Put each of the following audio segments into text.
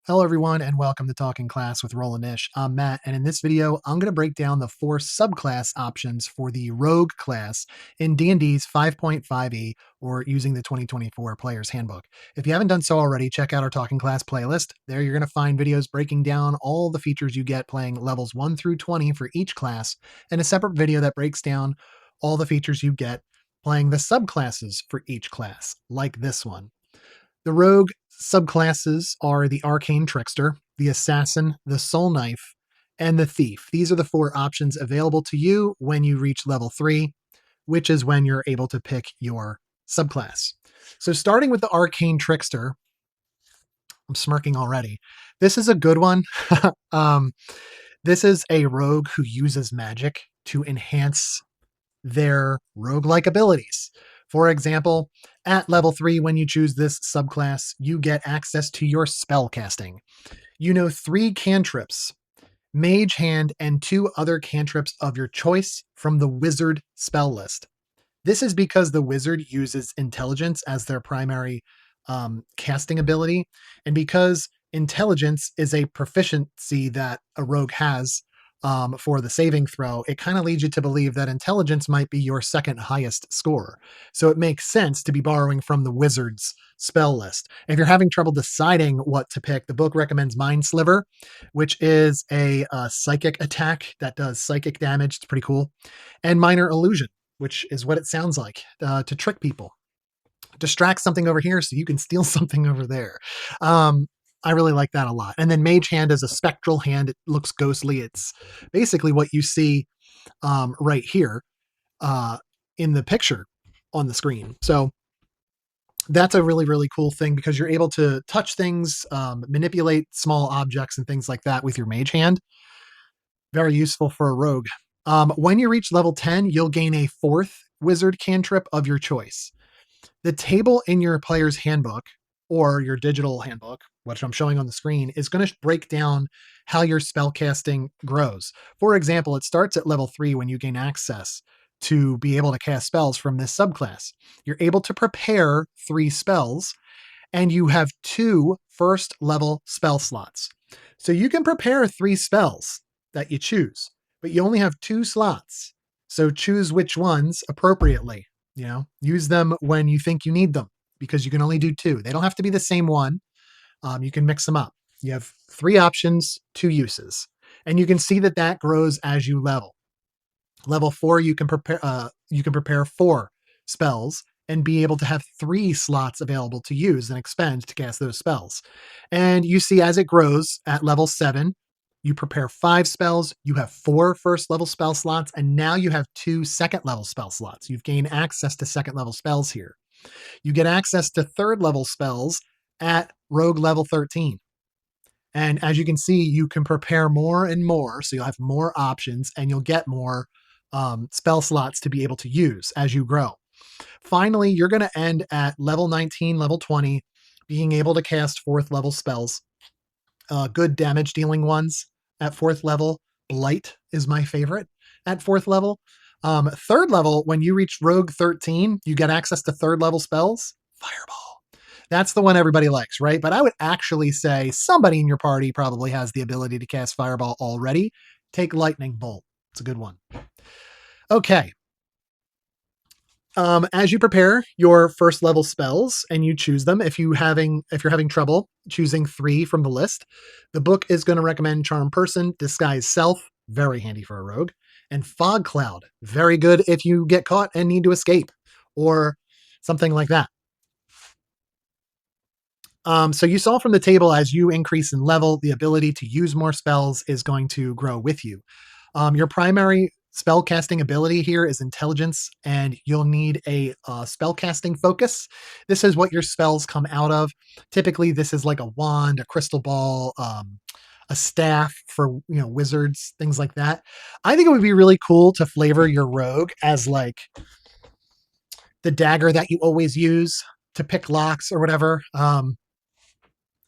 Hello, everyone, and welcome to Talking Class with Roland Ish. I'm Matt, and in this video, I'm going to break down the 4 subclass options for the Rogue class in D&D's 5.5e, or using the 2024 Player's Handbook. If you haven't done so already, check out our Talking Class playlist. There you're going to find videos breaking down all the features you get playing levels 1 through 20 for each class, and a separate video that breaks down all the features you get playing the subclasses for each class, like this one. The rogue subclasses are the arcane trickster, the assassin, the soul knife, and the thief. These are the 4 options available to you when you reach level 3, which is when you're able to pick your subclass. So starting with the arcane trickster, I'm smirking already. This is a good one. um, this is a rogue who uses magic to enhance their roguelike abilities. For example, at level 3, when you choose this subclass, you get access to your spell casting. You know 3 cantrips, Mage Hand, and 2 other cantrips of your choice from the wizard spell list. This is because the wizard uses intelligence as their primary casting ability, and because intelligence is a proficiency that a rogue has for the saving throw, it kind of leads you to believe that intelligence might be your second highest score. So it makes sense to be borrowing from the wizard's spell list. If you're having trouble deciding what to pick, the book recommends Mind Sliver, which is a psychic attack that does psychic damage. It's pretty cool. And Minor Illusion, which is what it sounds like, to trick people. Distract something over here so you can steal something over there. I really like that a lot. And then Mage Hand is a spectral hand. It looks ghostly. It's basically what you see right here in the picture on the screen. So that's a really, really cool thing because you're able to touch things, manipulate small objects and things like that with your Mage Hand. Very useful for a rogue. When you reach level 10, you'll gain a 4th wizard cantrip of your choice. The table in your player's handbook or your digital handbook, which I'm showing on the screen, is going to break down how your spellcasting grows. For example, it starts at level 3 when you gain access to be able to cast spells from this subclass. You're able to prepare 3 spells, and you have 2 first level spell slots. So you can prepare 3 spells that you choose, but you only have 2 slots. So choose which ones appropriately. Use them when you think you need them because you can only do 2. They don't have to be the same one. You can mix them up. You have 3 options, 2 uses, and you can see that grows as you level. Level 4, you can prepare 4 spells and be able to have 3 slots available to use and expend to cast those spells. And you see as it grows at level 7, you prepare 5 spells, you have 4 first level spell slots, and now you have 2 second level spell slots. You've gained access to second level spells here. You get access to third level spells at Rogue level 13. And as you can see, you can prepare more and more, so you'll have more options and you'll get more spell slots to be able to use as you grow. Finally, you're going to end at level 19, level 20, being able to cast 4th level spells. Good damage dealing ones at 4th level. Blight is my favorite at 4th level. 3rd level, when you reach Rogue 13, you get access to 3rd level spells. Fireball. That's the one everybody likes, right? But I would actually say somebody in your party probably has the ability to cast Fireball already. Take Lightning Bolt. It's a good one. Okay. As you prepare your first level spells and you choose them, if you're having trouble choosing 3 from the list, the book is going to recommend Charm Person, Disguise Self, very handy for a rogue, and Fog Cloud, very good if you get caught and need to escape, or something like that. So you saw from the table, as you increase in level, the ability to use more spells is going to grow with you. Your primary spellcasting ability here is intelligence, and you'll need a spellcasting focus. This is what your spells come out of. Typically, this is like a wand, a crystal ball, a staff for wizards, things like that. I think it would be really cool to flavor your rogue as like the dagger that you always use to pick locks or whatever.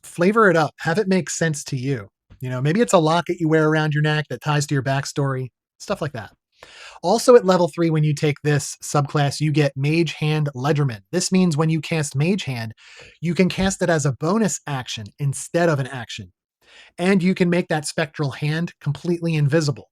Flavor it up. Have it make sense to you. Maybe it's a locket you wear around your neck that ties to your backstory, stuff like that. Also at level 3, when you take this subclass, you get Mage Hand Ledgerman. This means when you cast Mage Hand, you can cast it as a bonus action instead of an action. And you can make that spectral hand completely invisible.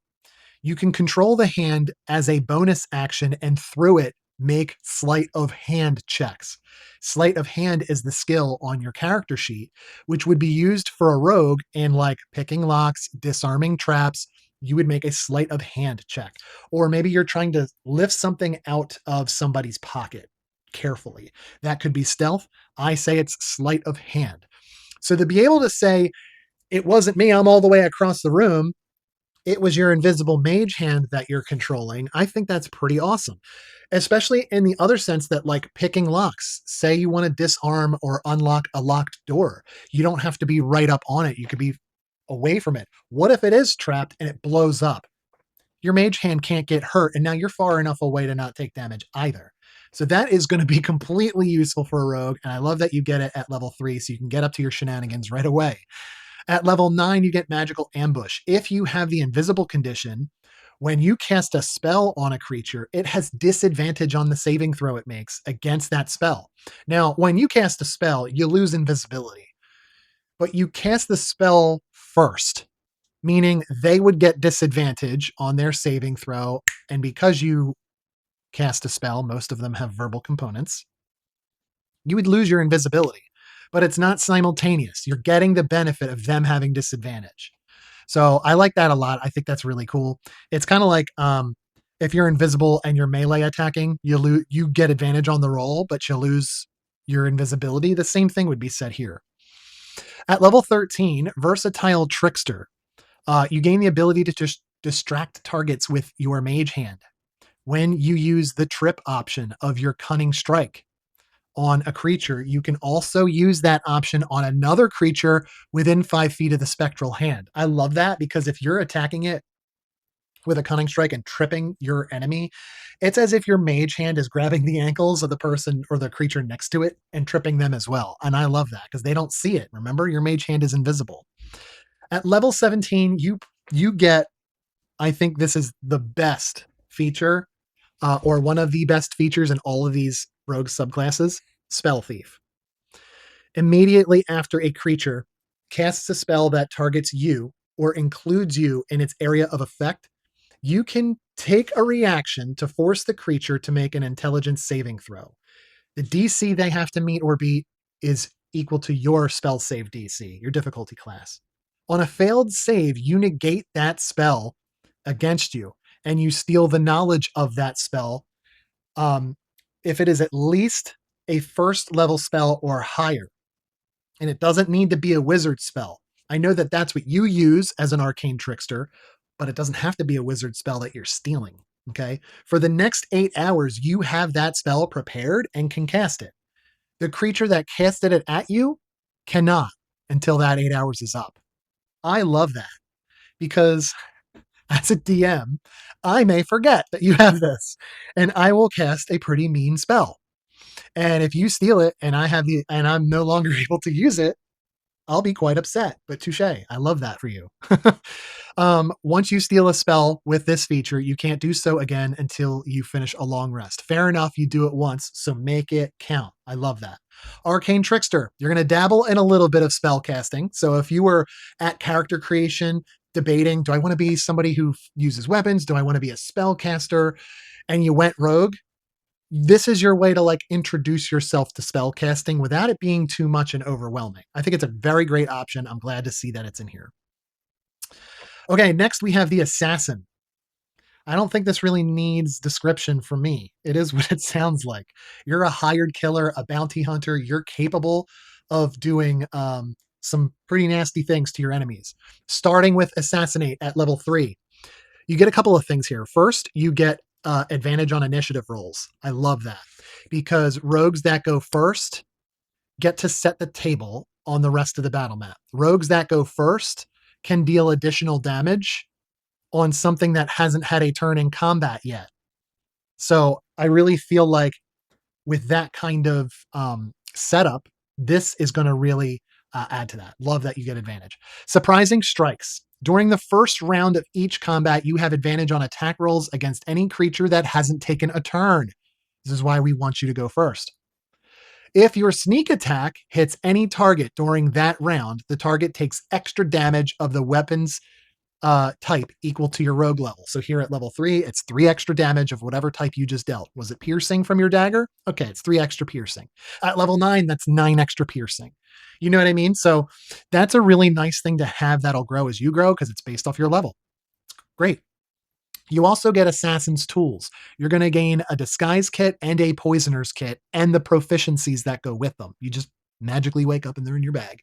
You can control the hand as a bonus action and through it make sleight of hand checks. Sleight of hand is the skill on your character sheet, which would be used for a rogue in like picking locks, disarming traps. You would make a sleight of hand check. Or maybe you're trying to lift something out of somebody's pocket carefully. That could be stealth. I say it's sleight of hand. So to be able to say, it wasn't me, I'm all the way across the room, it was your invisible mage hand that you're controlling, I think that's pretty awesome. Especially in the other sense that, like picking locks, say you want to disarm or unlock a locked door. You don't have to be right up on it. You could be away from it. What if it is trapped and it blows up? Your mage hand can't get hurt, and now you're far enough away to not take damage either. So that is going to be completely useful for a rogue, and I love that you get it at level 3 so you can get up to your shenanigans right away. At level 9, you get Magical Ambush. If you have the invisible condition, when you cast a spell on a creature, it has disadvantage on the saving throw it makes against that spell. Now, when you cast a spell, you lose invisibility, but you cast the spell first, meaning they would get disadvantage on their saving throw. And because you cast a spell, most of them have verbal components, you would lose your invisibility. But it's not simultaneous. You're getting the benefit of them having disadvantage. So I like that a lot. I think that's really cool. It's kind of like if you're invisible and you're melee attacking, you get advantage on the roll, but you lose your invisibility. The same thing would be said here. At level 13, Versatile Trickster. You gain the ability to just distract targets with your mage hand. When you use the trip option of your Cunning Strike on a creature, you can also use that option on another creature within 5 feet of the spectral hand. I love that because if you're attacking it with a Cunning Strike and tripping your enemy, it's as if your mage hand is grabbing the ankles of the person or the creature next to it and tripping them as well. And I love that because they don't see it. Remember, your mage hand is invisible. At level 17, you get, I think this is the best feature, or one of the best features in all of these rogue subclasses, Spell Thief. Immediately after a creature casts a spell that targets you or includes you in its area of effect, you can take a reaction to force the creature to make an intelligence saving throw. The DC they have to meet or beat is equal to your spell save DC, your difficulty class. On a failed save, you negate that spell against you and you steal the knowledge of that spell if it is at least a first level spell or higher. And it doesn't need to be a wizard spell. I know that that's what you use as an arcane trickster, but it doesn't have to be a wizard spell that you're stealing. Okay. For the next 8 hours, you have that spell prepared and can cast it. The creature that casted it at you cannot until that 8 hours is up. I love that because as a DM, I may forget that you have this and I will cast a pretty mean spell. And if you steal it and I'm no longer able to use it, I'll be quite upset. But touche, I love that for you. Once you steal a spell with this feature, you can't do so again until you finish a long rest. Fair enough, you do it once, so make it count. I love that. Arcane Trickster, you're going to dabble in a little bit of spell casting. So if you were at character creation debating, do I want to be somebody who uses weapons? Do I want to be a spellcaster? And you went rogue, this is your way to like introduce yourself to spell casting without it being too much and overwhelming. I think it's a very great option. I'm glad to see that it's in here. Okay, next we have the Assassin. I don't think this really needs description from me. It is what it sounds like. You're a hired killer, a bounty hunter. You're capable of doing some pretty nasty things to your enemies. Starting with Assassinate at level 3. You get a couple of things here. First, you get advantage on initiative rolls. I love that because rogues that go first get to set the table on the rest of the battle map. Rogues that go first can deal additional damage on something that hasn't had a turn in combat yet. So I really feel like with that kind of setup, this is going to really add to that. Love that you get advantage. Surprising strikes. During the first round of each combat, you have advantage on attack rolls against any creature that hasn't taken a turn. This is why we want you to go first. If your sneak attack hits any target during that round, the target takes extra damage of the weapon's type equal to your rogue level. So here at level 3, it's 3 extra damage of whatever type you just dealt. Was it piercing from your dagger? Okay, it's 3 extra piercing. At level 9, that's 9 extra piercing. You know what I mean? So that's a really nice thing to have that'll grow as you grow because it's based off your level. Great. You also get Assassin's Tools. You're going to gain a Disguise Kit and a Poisoner's Kit and the proficiencies that go with them. You just magically wake up and they're in your bag.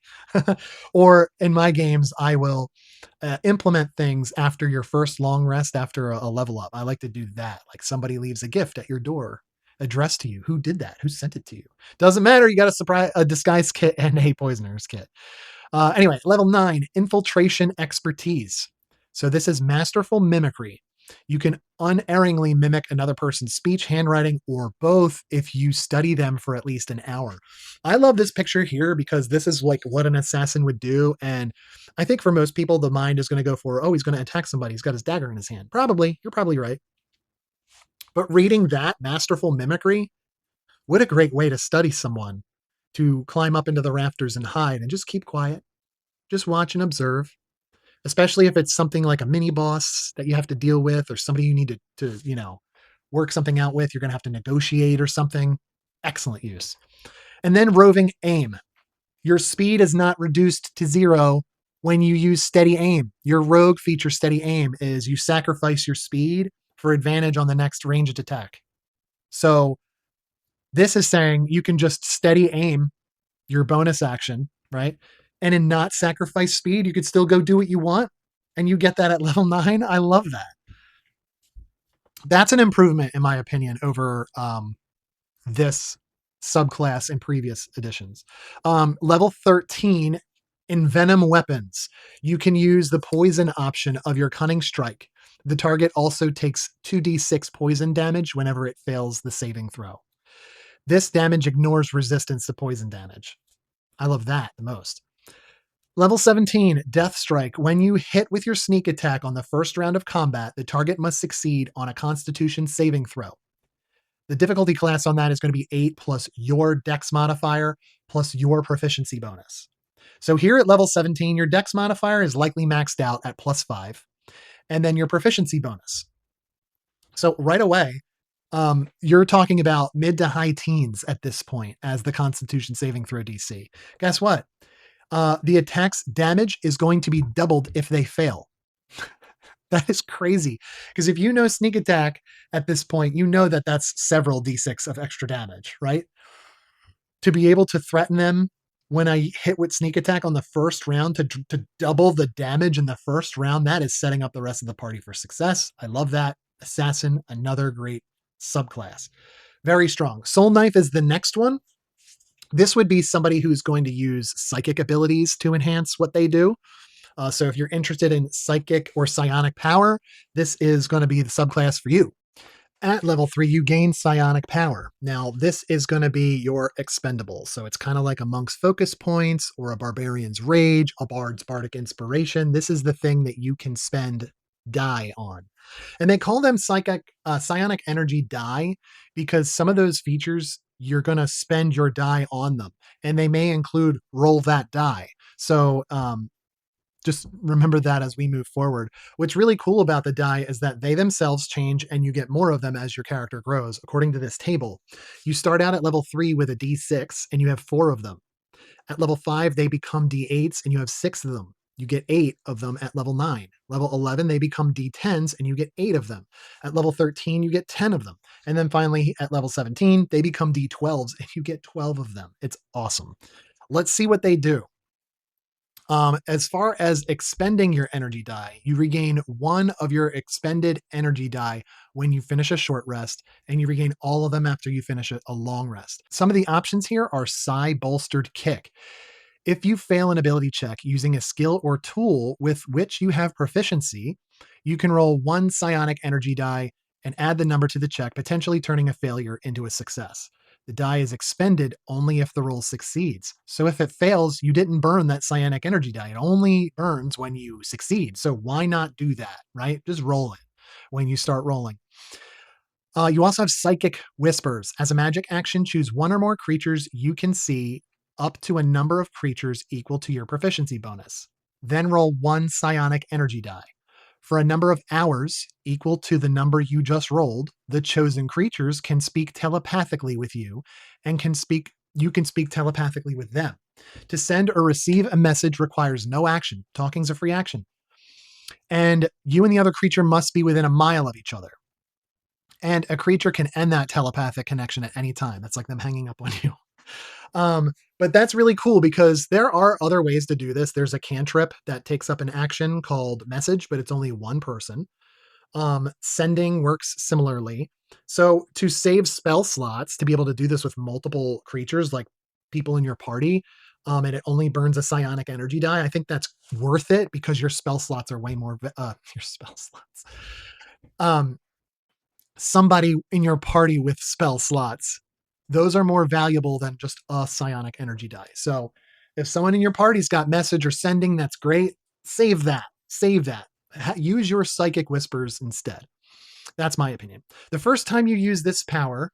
Or in my games, I will implement things after your first long rest after a level up. I like to do that. Like somebody leaves a gift at your door addressed to you. Who did that? Who sent it to you? Doesn't matter. You got a Disguise Kit and a Poisoner's Kit. Anyway, level 9, Infiltration Expertise. So this is Masterful Mimicry. You can unerringly mimic another person's speech, handwriting, or both if you study them for at least an hour. I love this picture here because this is like what an assassin would do. And I think for most people, the mind is going to go for, oh, he's going to attack somebody. He's got his dagger in his hand. Probably. You're probably right. But reading that Masterful Mimicry, what a great way to study someone, to climb up into the rafters and hide and just keep quiet. Just watch and observe. Especially if it's something like a mini boss that you have to deal with or somebody you need to work something out with. You're going to have to negotiate or something. Excellent use. And then roving aim. Your speed is not reduced to 0 when you use steady aim. Your rogue feature steady aim is you sacrifice your speed for advantage on the next ranged attack. So this is saying you can just steady aim your bonus action, right? And in not sacrifice speed, you could still go do what you want. And you get that at level 9. I love that. That's an improvement, in my opinion, over this subclass in previous editions. Level 13, Envenom Weapons. You can use the poison option of your Cunning Strike. The target also takes 2d6 poison damage whenever it fails the saving throw. This damage ignores resistance to poison damage. I love that the most. Level 17, Death Strike. When you hit with your sneak attack on the first round of combat, the target must succeed on a Constitution saving throw. The difficulty class on that is going to be 8 plus your Dex modifier plus your proficiency bonus. So here at level 17, your Dex modifier is likely maxed out at plus 5, and then your proficiency bonus. So right away, you're talking about mid to high teens at this point as the Constitution saving throw DC. Guess what? The attack's damage is going to be doubled if they fail. That is crazy. Because if you know sneak attack at this point, you know that that's several d6 of extra damage, right? To be able to threaten them when I hit with sneak attack on the first round to double the damage in the first round, that is setting up the rest of the party for success. I love that. Assassin, another great subclass. Very strong. Soul Knife is the next one. This would be somebody who's going to use psychic abilities to enhance what they do. So if you're interested in psychic or psionic power, this is going to be the subclass for you. At level 3, you gain psionic power. Now, this is going to be your expendable. So it's kind of like a monk's focus points or a barbarian's rage, a bard's bardic inspiration. This is the thing that you can spend die on. And they call them psionic energy die because some of those features, you're going to spend your die on them. And they may include roll that die. So just remember that as we move forward. What's really cool about the die is that they themselves change and you get more of them as your character grows. According to this table, you start out at level 3 with a d6 and you have 4 of them. At level 5, they become d8s and you have 6 of them. You get 8 of them at level 9. Level 11, they become d10s and you get 8 of them. At level 13, you get 10 of them. And then finally, at level 17, they become d12s and you get 12 of them. It's awesome. Let's see what they do. As far as expending your energy die, you regain 1 of your expended energy die when you finish a short rest, and you regain all of them after you finish a long rest. Some of the options here are Psi Bolstered Kick. If you fail an ability check using a skill or tool with which you have proficiency, you can roll 1 psionic energy die and add the number to the check, potentially turning a failure into a success. The die is expended only if the roll succeeds. So if it fails, you didn't burn that psionic energy die. It only burns when you succeed. So why not do that, right? Just roll it when you start rolling. You also have Psychic Whispers. As a magic action, choose one or more creatures you can see up to a number of creatures equal to your proficiency bonus. Then roll one psionic energy die. For a number of hours equal to the number you just rolled, the chosen creatures can speak telepathically with you and you can speak telepathically with them. To send or receive a message requires no action. Talking's a free action. And you and the other creature must be within a mile of each other. And a creature can end that telepathic connection at any time. That's like them hanging up on you. But that's really cool because there are other ways to do this. There's a cantrip that takes up an action called message, but it's only one person. Sending works similarly. So to save spell slots, to be able to do this with multiple creatures, like people in your party, and it only burns a psionic energy die, I think that's worth it because your spell slots are way more, your spell slots. Somebody in your party with spell slots, those are more valuable than just a psionic energy die. So if someone in your party's got message or sending, that's great. Save that. Save that. Use your psychic whispers instead. That's my opinion. The first time you use this power,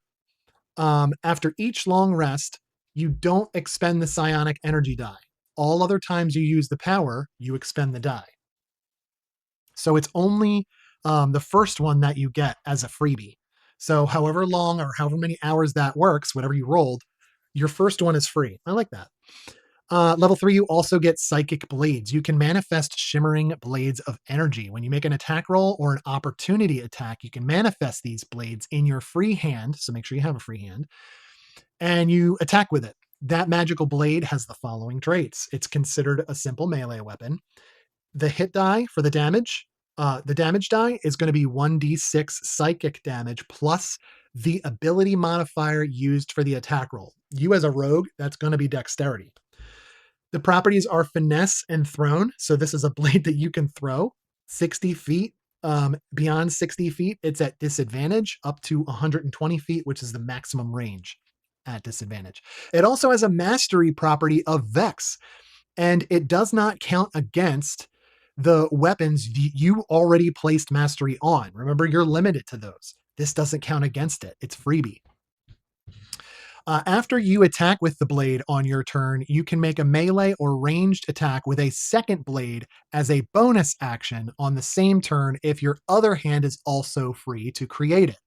after each long rest, you don't expend the psionic energy die. All other times you use the power, you expend the die. So it's only the first one that you get as a freebie. So however long or however many hours that works, whatever you rolled, your first one is free. I like that. Level 3, you also get Psychic Blades. You can manifest shimmering blades of energy. When you make an attack roll or an opportunity attack, you can manifest these blades in your free hand. So make sure you have a free hand. And you attack with it. That magical blade has the following traits. It's considered a simple melee weapon. The hit die for the damage die is going to be 1d6 psychic damage plus the ability modifier used for the attack roll. You as a rogue, that's going to be dexterity. The properties are finesse and thrown. So this is a blade that you can throw 60 feet. Beyond 60 feet, it's at disadvantage up to 120 feet, which is the maximum range at disadvantage. It also has a mastery property of Vex, and it does not count against the weapons you already placed mastery on. Remember, you're limited to those. This doesn't count against it. It's freebie. After you attack with the blade on your turn, you can make a melee or ranged attack with a second blade as a bonus action on the same turn if your other hand is also free to create it.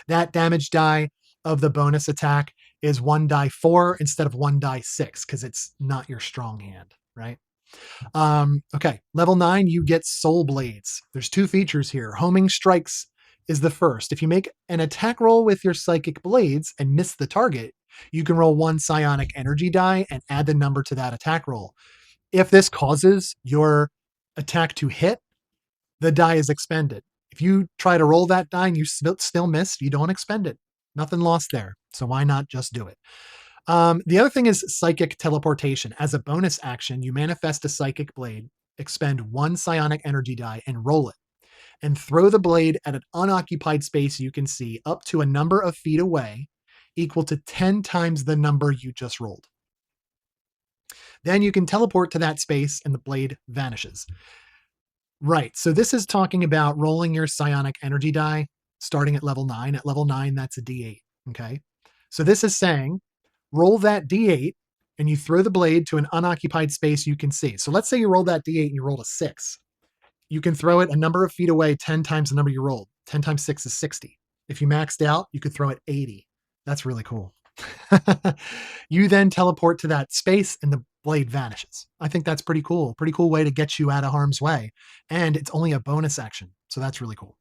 That damage die of the bonus attack is 1 die 4 instead of 1 die 6 because it's not your strong hand, right? Okay, level 9, you get Soul Blades. There's 2 features here. Homing Strikes is the first. If you make an attack roll with your Psychic Blades and miss the target, you can roll 1 psionic energy die and add the number to that attack roll. If this causes your attack to hit, the die is expended. If you try to roll that die and you still miss, you don't expend it. Nothing lost there. So why not just do it? The other thing is Psychic Teleportation. As a bonus action, you manifest a Psychic Blade, expend 1 psionic energy die, and roll it. And throw the blade at an unoccupied space you can see up to a number of feet away, equal to 10 times the number you just rolled. Then you can teleport to that space and the blade vanishes. Right, so this is talking about rolling your psionic energy die starting at level 9. At level 9, that's a d8, okay? So this is saying, roll that d8 and you throw the blade to an unoccupied space you can see. So let's say you rolled that d8 and you rolled a 6. You can throw it a number of feet away 10 times the number you rolled. 10 times 6 is 60. If you maxed out, you could throw it 80. That's really cool. You then teleport to that space and the blade vanishes. I think that's pretty cool. Pretty cool way to get you out of harm's way. And it's only a bonus action. So that's really cool.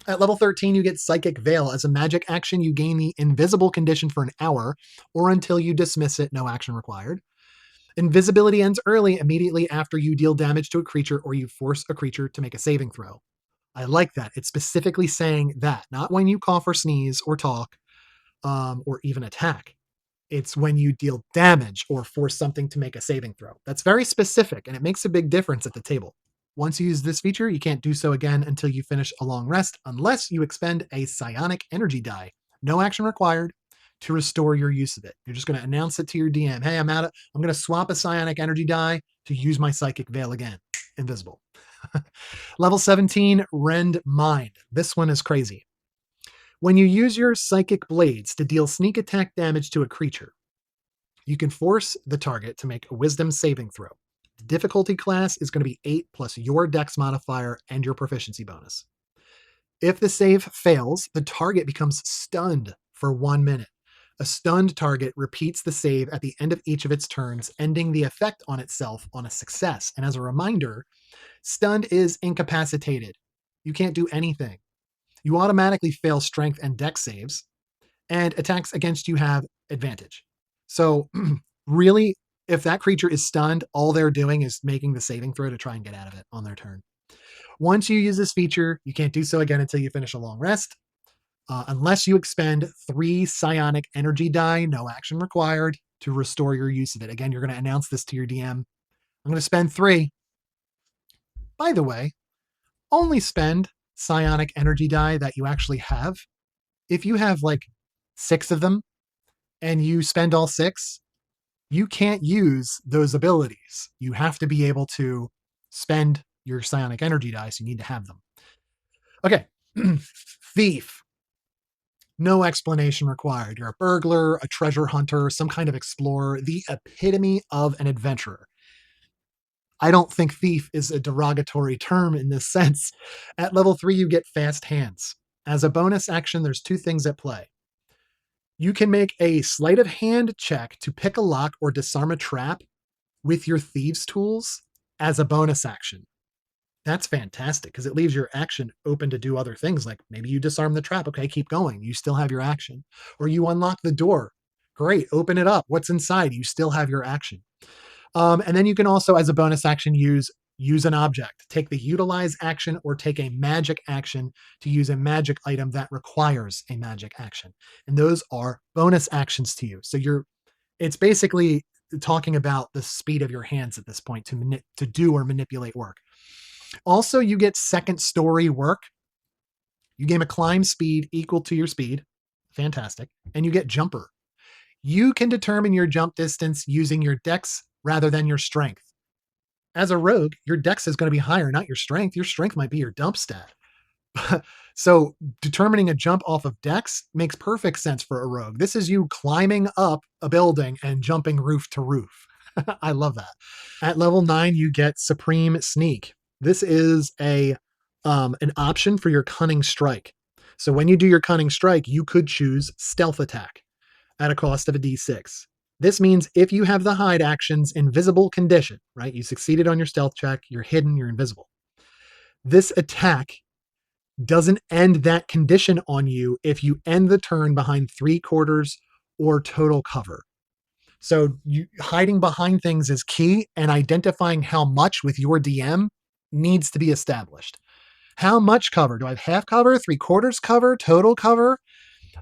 At level 13, you get Psychic Veil. As a magic action, you gain the invisible condition for an hour or until you dismiss it, no action required. Invisibility ends early, immediately after you deal damage to a creature or you force a creature to make a saving throw. I like that. It's specifically saying that, not when you cough or sneeze or talk or even attack. It's when you deal damage or force something to make a saving throw. That's very specific, and it makes a big difference at the table. Once you use this feature, you can't do so again until you finish a long rest, unless you expend a psionic energy die. No action required. to restore your use of it. You're just going to announce it to your DM. Hey, I'm going to swap a psionic energy die to use my psychic veil again. Invisible. Level 17, Rend Mind. This one is crazy. When you use your psychic blades to deal sneak attack damage to a creature, you can force the target to make a wisdom saving throw. The difficulty class is going to be 8 plus your dex modifier and your proficiency bonus. If the save fails, the target becomes stunned for 1 minute. A stunned target repeats the save at the end of each of its turns, ending the effect on itself on a success. And as a reminder, stunned is incapacitated. You can't do anything. You automatically fail strength and dex saves, and attacks against you have advantage. So really, if that creature is stunned, all they're doing is making the saving throw to try and get out of it on their turn. Once you use this feature, you can't do so again until you finish a long rest. Unless you expend 3 psionic energy die, no action required, to restore your use of it. Again, you're going to announce this to your DM. I'm going to spend 3. By the way, only spend psionic energy die that you actually have. If you have like 6 of them and you spend all 6, you can't use those abilities. You have to be able to spend your psionic energy die, so you need to have them. Okay. Thief. No explanation required. You're a burglar, a treasure hunter, some kind of explorer, the epitome of an adventurer. I don't think thief is a derogatory term in this sense. At level 3, you get fast hands. As a bonus action, there's 2 things at play. You can make a sleight of hand check to pick a lock or disarm a trap with your thieves' tools as a bonus action. That's fantastic because it leaves your action open to do other things, like maybe you disarm the trap. Okay, keep going. You still have your action. Or you unlock the door. Great, open it up. What's inside? You still have your action. And then you can also, as a bonus action, use an object. Take the utilize action or take a magic action to use a magic item that requires a magic action. And those are bonus actions to you. So it's basically talking about the speed of your hands at this point to do or manipulate work. Also, you get second story work. You gain a climb speed equal to your speed. Fantastic. And you get jumper. You can determine your jump distance using your dex rather than your strength. As a rogue, your dex is going to be higher, not your strength. Your strength might be your dump stat. So determining a jump off of dex makes perfect sense for a rogue. This is you climbing up a building and jumping roof to roof. I love that. At level 9, you get Supreme Sneak. This is an option for your Cunning Strike. So when you do your Cunning Strike, you could choose Stealth Attack at a cost of a d6. This means if you have the hide action's invisible condition, right? You succeeded on your stealth check, you're hidden, you're invisible. This attack doesn't end that condition on you if you end the turn behind 3/4 or total cover. So hiding behind things is key, and identifying how much with your DM needs to be established. How much cover? Do I have half cover, 3/4 cover, total cover?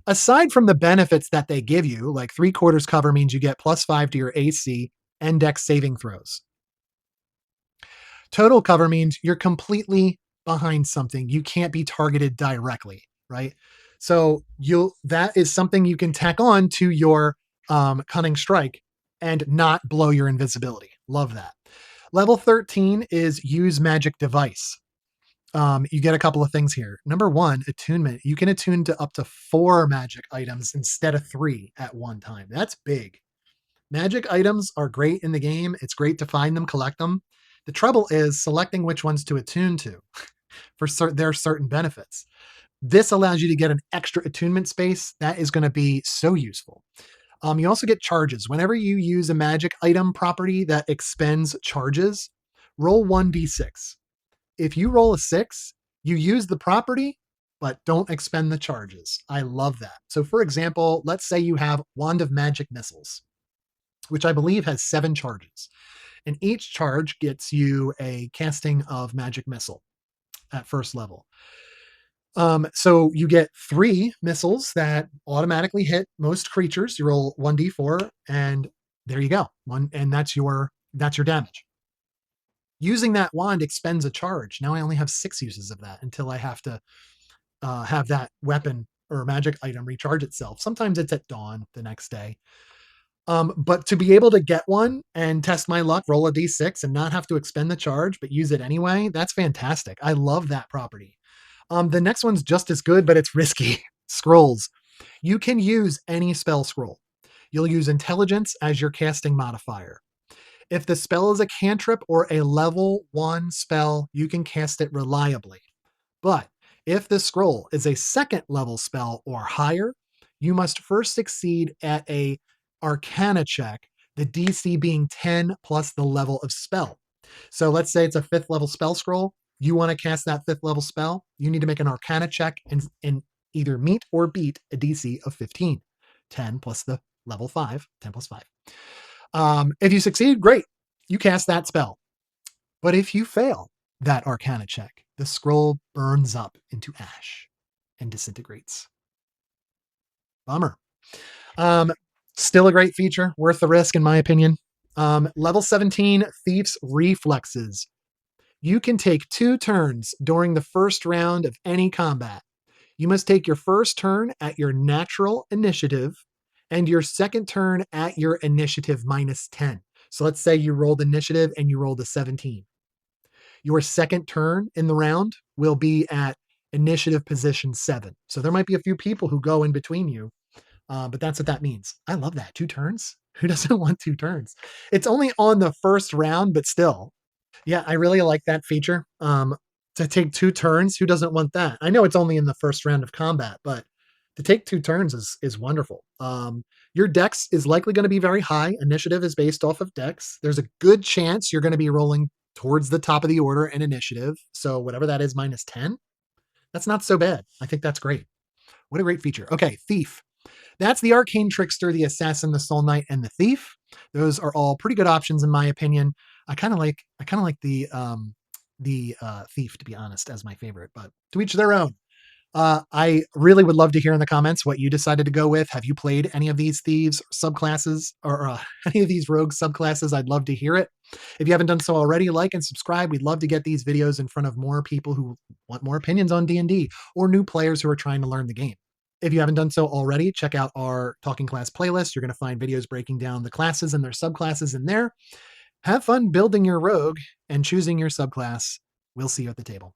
Aside from the benefits that they give you, like 3/4 cover means you get +5 to your AC and dex saving throws. Total cover means you're completely behind something. You can't be targeted directly, right? So that is something you can tack on to your Cunning Strike and not blow your invisibility. Love that. Level 13 is Use Magic Device. You get a couple of things here. Number 1, attunement. You can attune to up to 4 magic items instead of 3 at one time. That's big. Magic items are great in the game. It's great to find them, collect them. The trouble is selecting which ones to attune to for their certain benefits. This allows you to get an extra attunement space. That is going to be so useful. You also get charges. Whenever you use a magic item property that expends charges, roll 1d6. If you roll a 6, you use the property, but don't expend the charges. I love that. So for example, let's say you have Wand of Magic Missiles, which I believe has 7 charges. And each charge gets you a casting of Magic Missile at first level. So you get 3 missiles that automatically hit most creatures. You roll 1d4, and there you go. And that's your damage. Using that wand expends a charge. Now I only have 6 uses of that until I have to have that weapon or magic item recharge itself. Sometimes it's at dawn the next day. But to be able to get one and test my luck, roll a d6 and not have to expend the charge, but use it anyway, that's fantastic. I love that property. The next one's just as good, but it's risky. Scrolls. You can use any spell scroll. You'll use intelligence as your casting modifier. If the spell is a cantrip or a level 1 spell, you can cast it reliably. But if the scroll is a second level spell or higher, you must first succeed at a Arcana check, the DC being 10 plus the level of spell. So let's say it's a 5th level spell scroll. You want to cast that 5th level spell. You need to make an Arcana check and either meet or beat a DC of 15. 10 plus the level 5, 10 plus 5. If you succeed, great. You cast that spell. But if you fail that Arcana check, the scroll burns up into ash and disintegrates. Bummer. Um, Still a great feature, worth the risk in my opinion. Level 17, Thief's Reflexes. You can take 2 turns during the first round of any combat. You must take your first turn at your natural initiative and your second turn at your initiative minus 10. So let's say you rolled initiative and you rolled a 17. Your second turn in the round will be at initiative position 7. So there might be a few people who go in between you, but that's what that means. I love that. 2 turns. Who doesn't want 2 turns? It's only on the first round, but still. Yeah, I really like that feature. To take 2 turns, who doesn't want that? I know it's only in the first round of combat, but to take 2 turns is wonderful. Your dex is likely going to be very high. Initiative is based off of dex. There's a good chance you're going to be rolling towards the top of the order in initiative. So whatever that is, minus 10, that's not so bad. I think that's great. What a great feature. Okay, Thief. That's the Arcane Trickster, the Assassin, the Soul Knight, and the Thief. Those are all pretty good options in my opinion. I kind of like the Thief, to be honest, as my favorite, but to each their own. I really would love to hear in the comments what you decided to go with. Have you played any of these thieves subclasses or any of these rogue subclasses? I'd love to hear it. If you haven't done so already, like and subscribe. We'd love to get these videos in front of more people who want more opinions on D&D or new players who are trying to learn the game. If you haven't done so already, check out our Talking Class playlist. You're going to find videos breaking down the classes and their subclasses in there. Have fun building your rogue and choosing your subclass. We'll see you at the table.